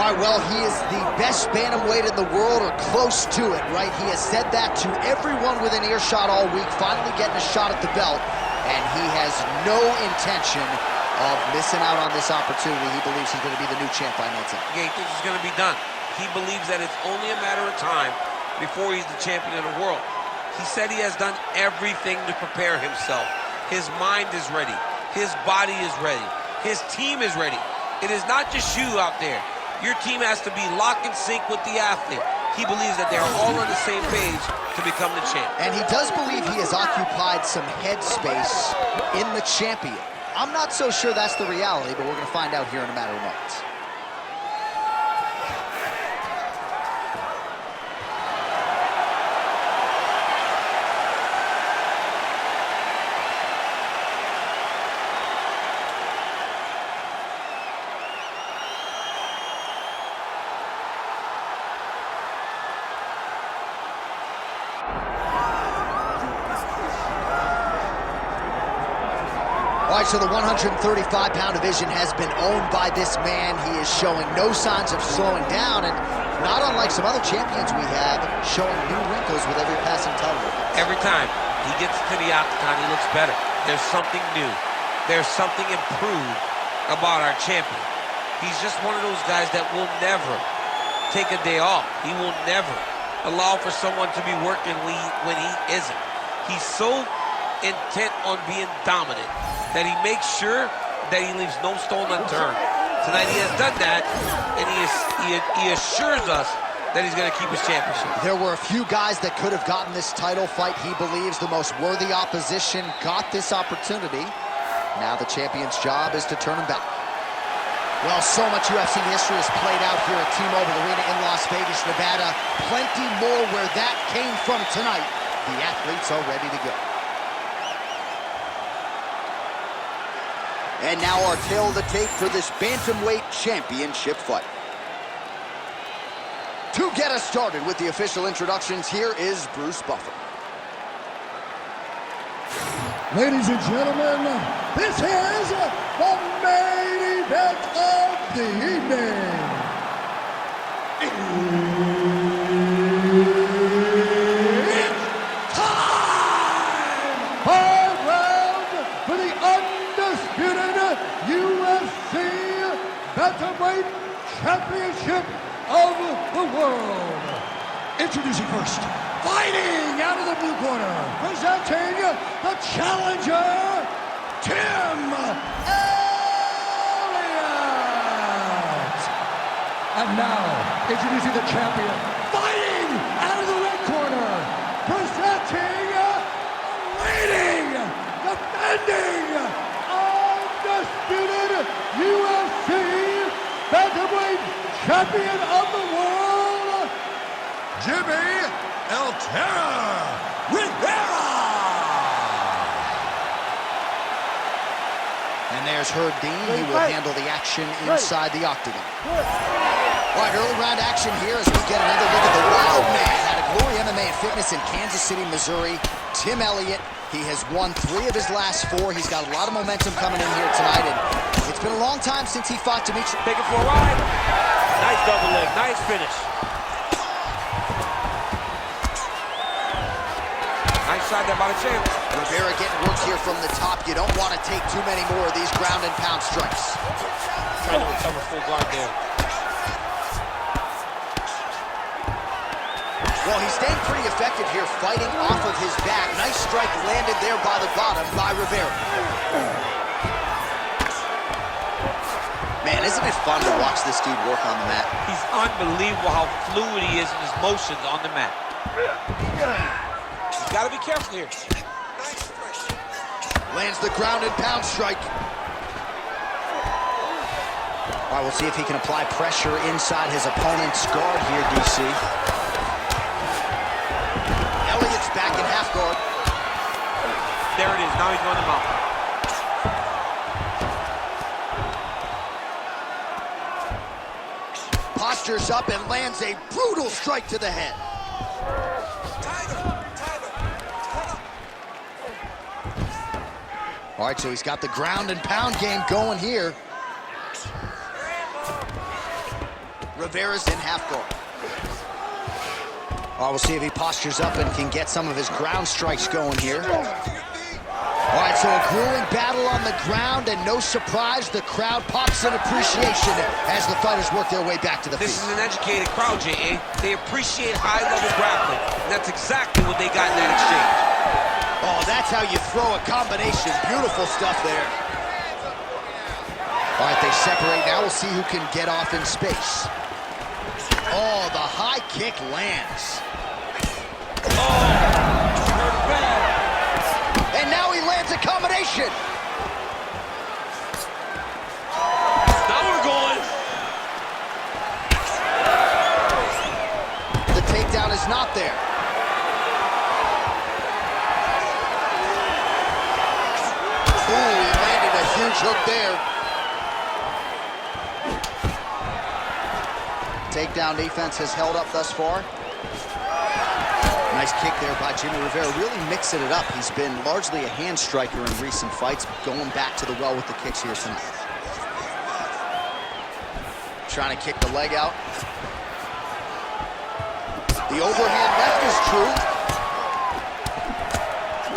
All right, well, he is the best bantamweight in the world, or close to it, right? He has said that to everyone within earshot all week, finally getting a shot at the belt, and he has no intention of missing out on this opportunity. He believes he's going to be the new champ by no time. Yeah, he thinks it's going to be done. He believes that it's only a matter of time before he's the champion of the world. He said he has done everything to prepare himself. His mind is ready. His body is ready. His team is ready. It is not just you out there. Your team has to be lock and sync with the athlete. He believes that they're all on the same page to become the champ. And he does believe he has occupied some headspace in the champion. I'm not so sure that's the reality, but we're going to find out here in a matter of moments. All right, so the 135-pound division has been owned by this man. He is showing no signs of slowing down, and not unlike some other champions we have, showing new wrinkles with every passing title. Every time he gets to the octagon, he looks better. There's something new. There's something improved about our champion. He's just one of those guys that will never take a day off. He will never allow for someone to be working when he isn't. He's so intent on being dominant that he makes sure that he leaves no stone unturned. Tonight he has done that, and he assures us that he's going to keep his championship. There were a few guys that could have gotten this title fight. He believes the most worthy opposition got this opportunity. Now the champion's job is to turn him back. Well, so much UFC history has played out here at T-Mobile Arena in Las Vegas, Nevada. Plenty more where that came from tonight. The athletes are ready to go. And now our tail of the tape for this bantamweight championship fight. To get us started with the official introductions, here is Bruce Buffer. Ladies and gentlemen, this is the main event of the evening. It's time! 5 rounds for the undisputed UFC Bantamweight Championship of the world. Introducing first, fighting out of the blue corner, presenting the challenger, Tim Elliott. And now, introducing the champion, fighting out of the red corner, presenting, leading, defending, undisputed UFC Bantamweight Champion of the world, Jimmie Rivera. And there's Herb Dean. He will handle the action inside the octagon. All right, early round action here as we get another look at the wild man out of Glory MMA and Fitness in Kansas City, Missouri, Tim Elliott. He has won 3 of his last 4. He's got a lot of momentum coming in here tonight, and it's been a long time since he fought Dimitri. Take it for a ride. Nice double leg, nice finish. Nice shot there by the champ. Rivera getting work here from the top. You don't want to take too many more of these ground and pound strikes. Trying to recover full guard there. Well, he's staying pretty effective here, fighting off of his back. Nice strike landed there by the bottom by Rivera. Man, isn't it fun to watch this dude work on the mat? He's unbelievable how fluid he is in his motions on the mat. He's got to be careful here. Lands the ground and pound strike. All right, we'll see if he can apply pressure inside his opponent's guard here, DC. Elliott's back in half guard. There it is. Now he's going to mount. Postures up and lands a brutal strike to the head. All right, so he's got the ground and pound game going here. Rivera's in half guard. Oh, we'll see if he postures up and can get some of his ground strikes going here. All right, so a grueling battle on the ground, and no surprise, the crowd pops in appreciation as the fighters work their way back to the feet. This is an educated crowd, J.A. They appreciate high-level grappling, and that's exactly what they got in that exchange. Oh, that's how you throw a combination. Beautiful stuff there. All right, they separate now. We'll see who can get off in space. Oh, the high kick lands. And now he lands a combination. Now we're going. The takedown is not there. Ooh, he landed a huge hook there. Takedown defense has held up thus far. Nice kick there by Jimmie Rivera, really mixing it up. He's been largely a hand striker in recent fights, going back to the well with the kicks here tonight. Trying to kick the leg out. The overhand left is true.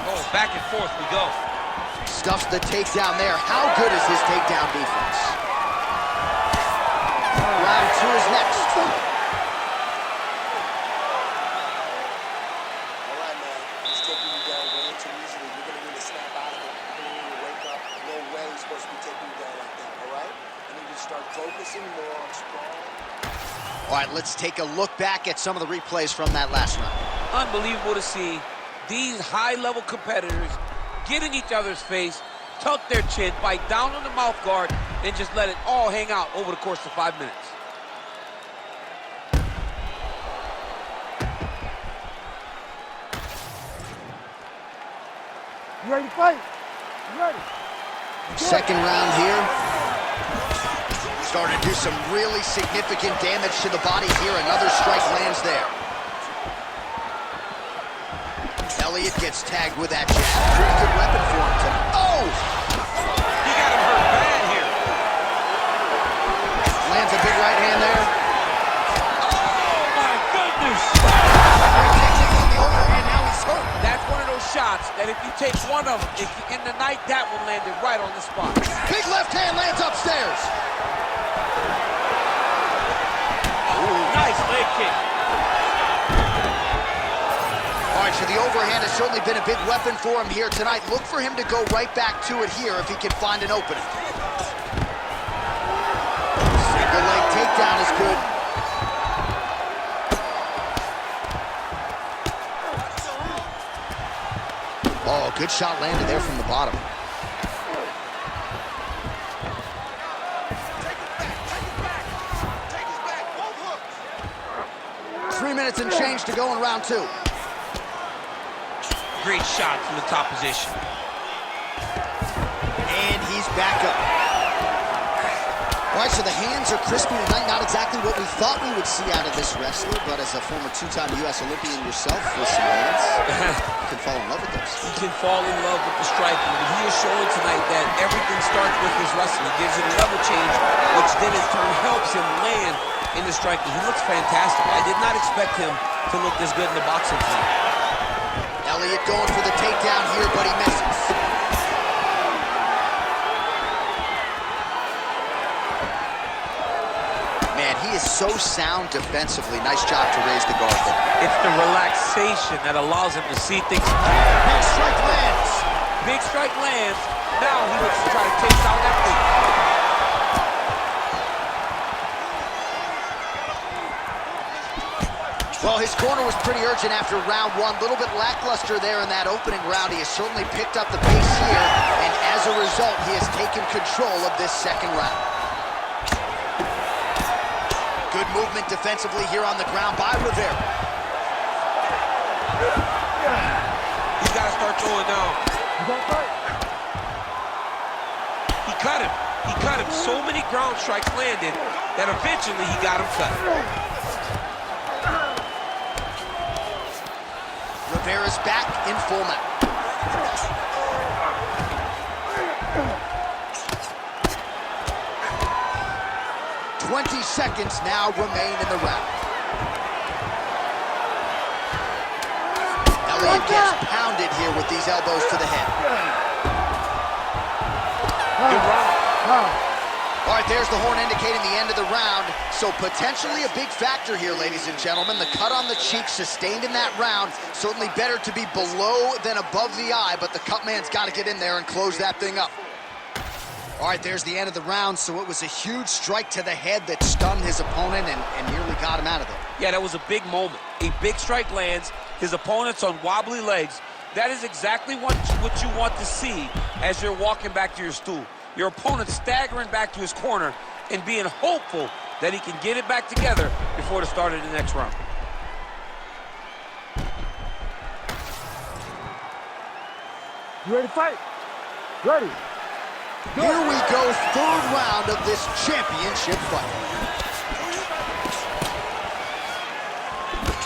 Oh, back and forth we go. Stuffs the takedown there. How good is his takedown defense? Round two is next. All right, let's take a look back at some of the replays from that last round. Unbelievable to see these high-level competitors get in each other's face, tuck their chin, bite down on the mouth guard, and just let it all hang out over the course of 5 minutes. You ready to fight? You ready? Second round here. Starting to do some really significant damage to the body here. Another strike lands there. Elliott gets tagged with that jab. Pretty good weapon for him tonight. Oh! He got him hurt bad here. Lands a big right hand there. Oh, my goodness. On the overhand, now he's hurt. That's one of those shots that if you take one of them, in the night, that one landed right on the spot. Big left hand lands upstairs. Nice leg kick. All right, so the overhand has certainly been a big weapon for him here tonight. Look for him to go right back to it here if he can find an opening. Single leg takedown is good. Oh, good shot landed there from the bottom. 3 minutes and change to go in round two. Great shot from the top position. And he's back up. All right, so the hands are crispy tonight. Not exactly what we thought we would see out of this wrestler, but as a former two-time U.S. Olympian yourself with some hands, you can fall in love with those. He can fall in love with the striking, but he is showing tonight that everything starts with his wrestling. He gives it a level change, which then in turn helps him land in the striking. He looks fantastic. I did not expect him to look this good in the boxing tonight. Elliott going for the takedown here, but he misses. Man, he is so sound defensively. Nice job to raise the guard there. It's the relaxation that allows him to see things. Big strike lands. Big strike lands. Now he looks to try to take down that thing. Well, his corner was pretty urgent after round one. A little bit lackluster there in that opening round. He has certainly picked up the pace here, and as a result, he has taken control of this second round. Good movement defensively here on the ground by Rivera. He's got to start throwing now. He cut him. He cut him. So many ground strikes landed that eventually he got him cut. Rivera's back in full mount. 20 seconds now remain in the round. Elliott gets pounded here with these elbows to the head. Good run. All right, there's the horn indicating the end of the round. So potentially a big factor here, ladies and gentlemen. The cut on the cheek sustained in that round. Certainly better to be below than above the eye, but the cut man's got to get in there and close that thing up. All right, there's the end of the round. So it was a huge strike to the head that stunned his opponent and nearly got him out of there. Yeah, that was a big moment. A big strike lands. His opponent's on wobbly legs. That is exactly what you want to see as you're walking back to your stool. Your opponent staggering back to his corner and being hopeful that he can get it back together before the start of the next round. You ready to fight? Ready. Here we go, third round of this championship fight.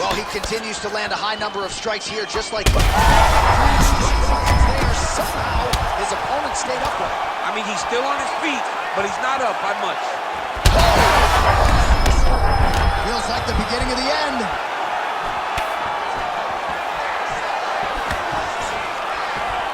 Well, he continues to land a high number of strikes here, just like there. Somehow, his opponent stayed upright. I mean, he's still on his feet, but he's not up by much. Feels like the beginning of the end.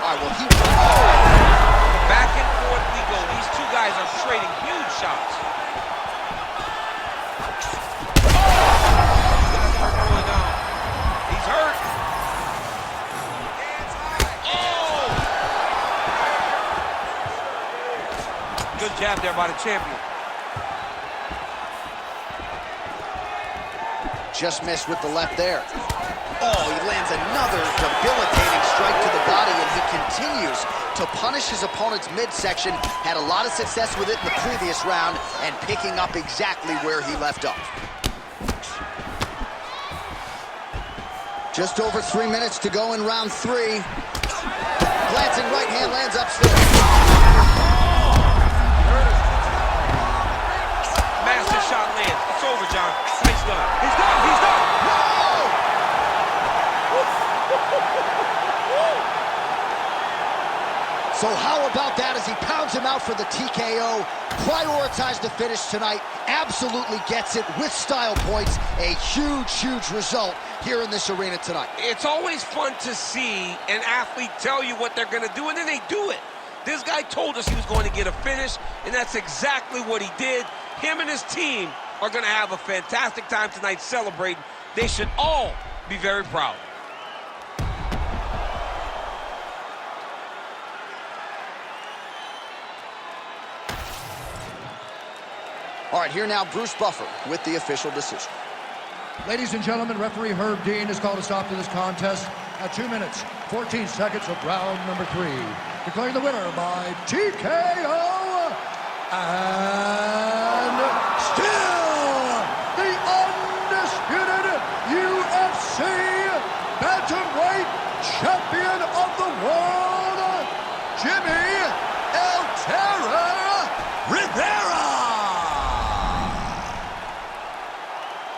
All right, well, Back and forth we go. These two guys are trading huge shots. He's hurt. Oh! Good jab there by the champion. just missed with the left there. Oh, he lands another debilitating strike to the body, and he continues to punish his opponent's midsection. Had a lot of success with it in the previous round and picking up exactly where he left off. Just over 3 minutes to go in round 3. Glancing right hand lands upstairs. Massive shot lands. It's over, John. He's done. He's done. He's done. So how about that as he pounds him out for the TKO? Prioritized the finish tonight. Absolutely gets it with style points. A huge, huge result here in this arena tonight. It's always fun to see an athlete tell you what they're going to do, and then they do it. This guy told us he was going to get a finish, and that's exactly what he did. Him and his team are going to have a fantastic time tonight celebrating. They should all be very proud. All right, here now Bruce Buffer with the official decision. Ladies and gentlemen, referee Herb Dean has called a stop to this contest at 2 minutes, 14 seconds of round number 3. Declaring the winner by TKO, and still the undisputed UFC bantamweight champion of the world, Jimmie Rivera.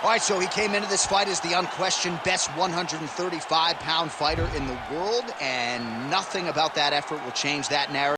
All right, so he came into this fight as the unquestioned best 135-pound fighter in the world, and nothing about that effort will change that narrative.